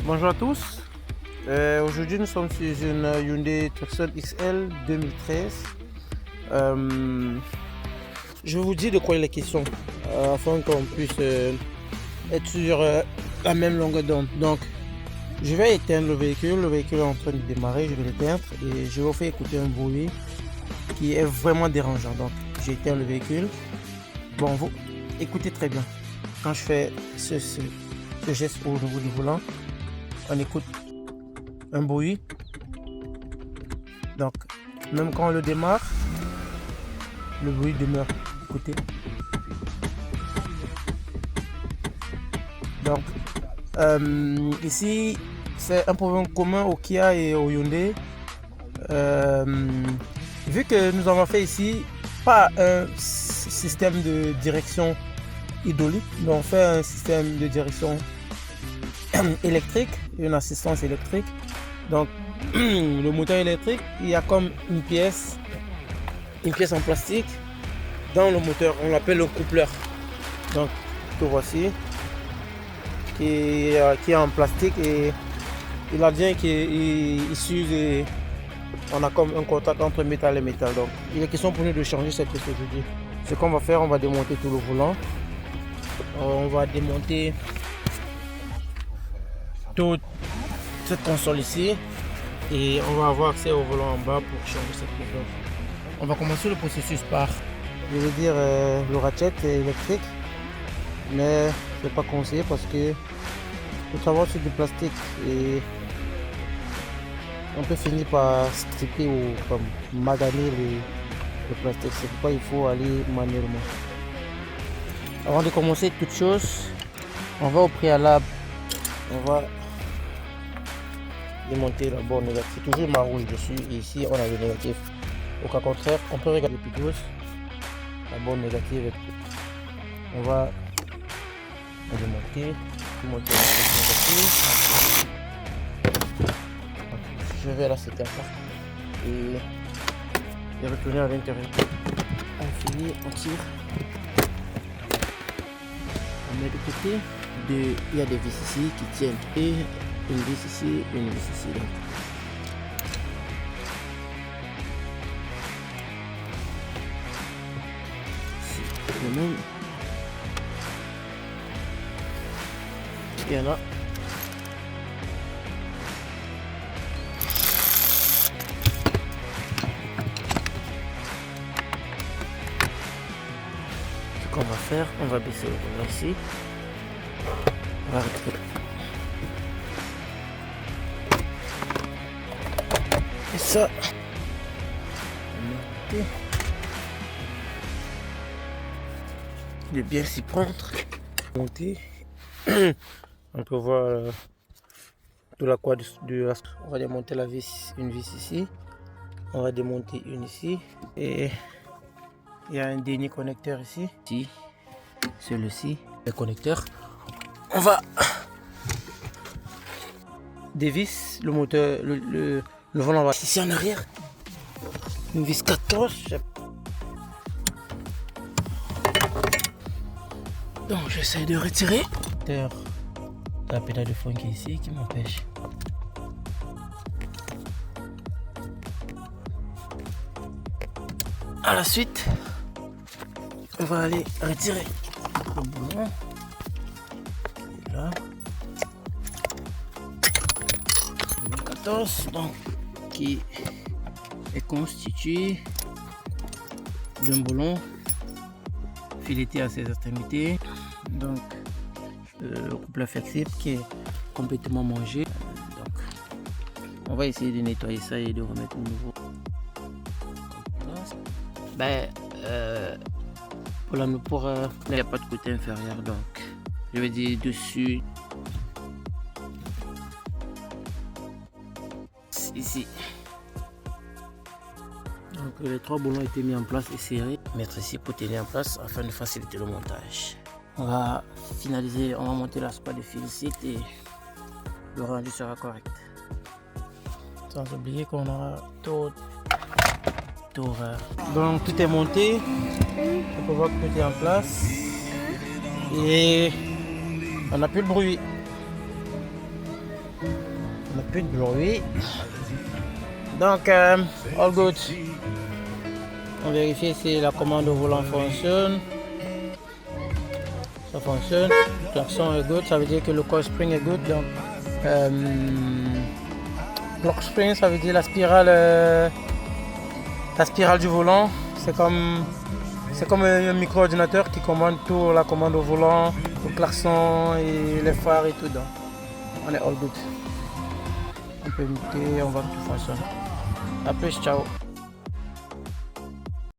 Bonjour à tous. Aujourd'hui, nous sommes sur une Hyundai Tucson XL 2013. Je vous dis de quoi il est question afin qu'on puisse être sur la même longueur d'onde. Donc, je vais éteindre le véhicule. Le véhicule est en train de démarrer. Je vais l'éteindre et je vais vous faire écouter un bruit qui est vraiment dérangeant. Donc, j'éteins le véhicule. Bon, vous écoutez très bien. Quand je fais ce geste au niveau du volant, on écoute un bruit. Donc, même quand on le démarre, le bruit demeure. Écoutez. Donc, ici, c'est un problème commun au Kia et au Hyundai. Vu que nous avons fait ici pas un système de direction hydraulique, mais on fait un système de direction électrique, une assistance électrique. Donc le moteur électrique, il y a comme une pièce en plastique dans le moteur, on l'appelle le coupleur. Donc que voici qui est en plastique et il advient qu'il s'use et on a comme un contact entre métal et métal. Donc il est question pour nous de changer cette pièce aujourd'hui. Ce qu'on va faire, on va démonter tout le volant, on va démonter toute cette console ici et on va avoir accès au volant en bas pour changer cette pièce. On va commencer le processus par, je veux dire, le ratchet électrique, mais je ne vais pas conseiller parce que le travail sur du plastique et on peut finir par stripper ou comme maganer le plastique. C'est pourquoi il faut aller manuellement. Avant de commencer toute chose, on va au préalable, on va démonter la borne négative. C'est toujours ma rouge dessus et ici on a le négatif. Au cas contraire, on peut regarder plus gauche. La borne négative. On va démonter la borne négative. Je vais la setter et retourner à l'intérieur. On finit, on tire. On met de côté. Il y a des vis ici qui tiennent et une vis ici, une vis ici. Donc. Le même. Il y en a. Ce qu'on va faire, on va baisser le volant ici. On va retirer. Et ça, de bien s'y prendre, monter. On peut voir tout la croix de la. On va démonter la vis, une vis ici. On va démonter une ici. Et il y a un dernier connecteur ici. Ici, celui-ci, le connecteur. On va dévisser le moteur, le volant va ici en arrière. Une vis 14. Donc j'essaie de retirer la pédale de frein qui est ici qui m'empêche. À la suite, on va aller retirer le boulon qui est là. Le 14 donc qui est constitué d'un boulon fileté à ses extrémités. Donc le coupleur flexible qui est complètement mangé. Donc on va essayer de nettoyer ça et de remettre au nouveau. Pour il n'y a pas de côté inférieur, donc je vais dire dessus ici. Donc les trois boulons ont été mis en place et serrés. Mettre ici pour tenir en place afin de faciliter le montage. On va finaliser, on va monter la spa de félicite et le rendu sera correct. Sans oublier qu'on aura tout. Donc tout est monté. On peut voir que tout est en place. Et on n'a plus de bruit. plus de bruit. Donc, all good. On vérifie si la commande au volant fonctionne. Ça fonctionne. Le klaxon est good, ça veut dire que le coil spring est good. Donc, lock spring, ça veut dire la spirale du volant. C'est comme un micro-ordinateur qui commande tout, la commande au volant, le klaxon et les phares et tout. Donc, on est all good. On peut muter, on voit que tout fonctionne. A plus, ciao.